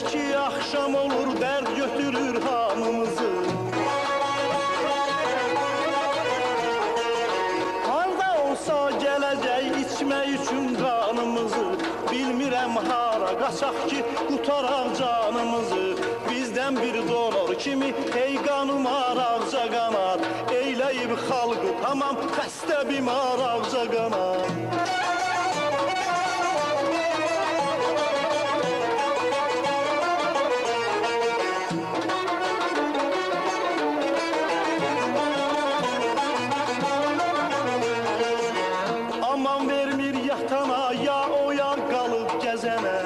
ki akşam olur dert götürür hamımızı. Harda olsa gələcək içmək üçün qanımızı. Bilmirəm hara qaçaq ki qutaraq canımızı. Bizdən bir donor kimi ey qanım ağca qanat, eyləyib xalqı tamam xəstə bimar ağca qanat. Aman vermir yatana ya o ya qalıb gəzənə.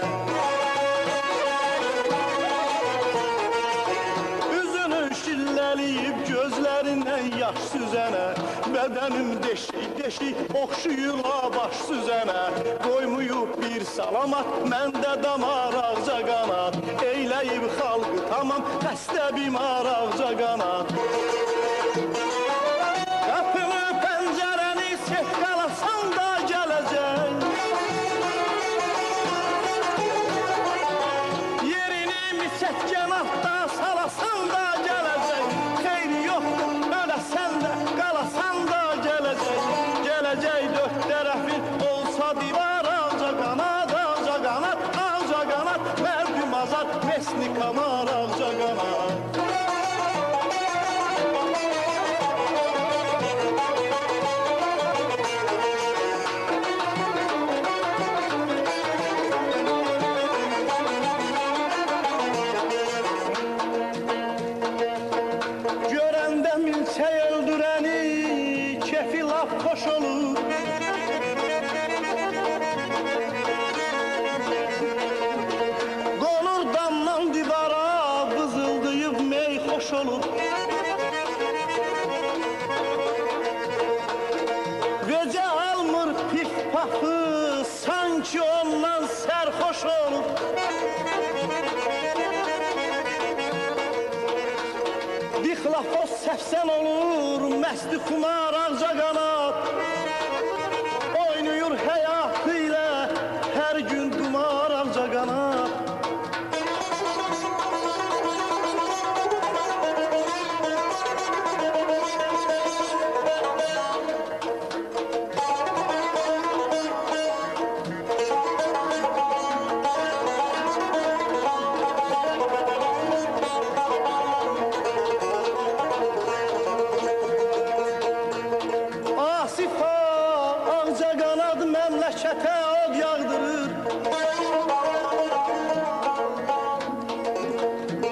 Üzünü şilləliyib gözlərindən yaş süzənə. Bədənim deşik oxşuyula baş süzənə. Qoymuyub bir salamat məndə damar ağca qanat, eyləyib xalqı tamam xəstə bimar ağca qanat. Qapını pəncərəni set qalasan da gələcək, yerini miçət cənabda salasan da gələcək. Xeyri yoxdur öləsən də qalasan da gələcək. Gələcək dörd tərəfin olsa divar ağca qanat, ağca qanat, ağca qanat. Mərdüm azad mesni kamar ağca qanat. Görəndə milçək öldürəni kefi laf xoş olur. Qonur damdan divara vızıldayıb mey xoş olur. Vecə almır pif pafı sanki ondan sərxoş olur. Dixlafos səfsən olur, məsti xumar ağca qanat. Oynuyur həyatı ilə hər gün qumar ağca qanat. Asifa ağca qanad məmləkətə od yağdırır.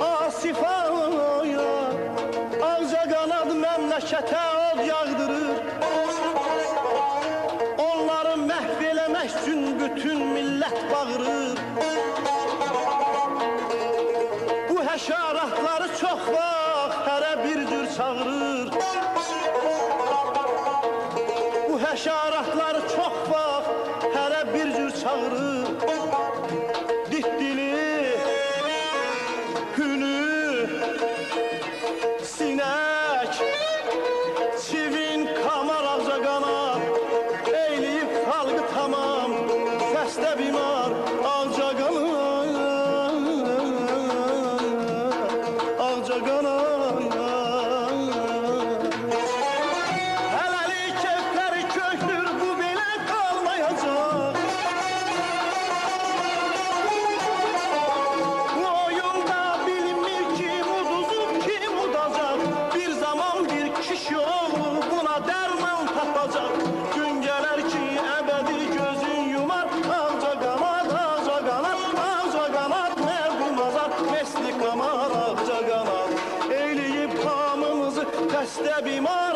Asifa ağca qanad məmləkətə od yağdırır. Onları məhv eləmək üçün bütün millət bağırır. Bu həşaratları çox vaxt hərə bir cür çağırır. Bu həşaratları çox vaxt hərə bir cür çağırır. Ditdili, hünü, sinək, çivin, kamar ağca qanat, eyləyib xalqı tamam xəstə bimar ağca qanat, ağca qanat. Xəstə bimar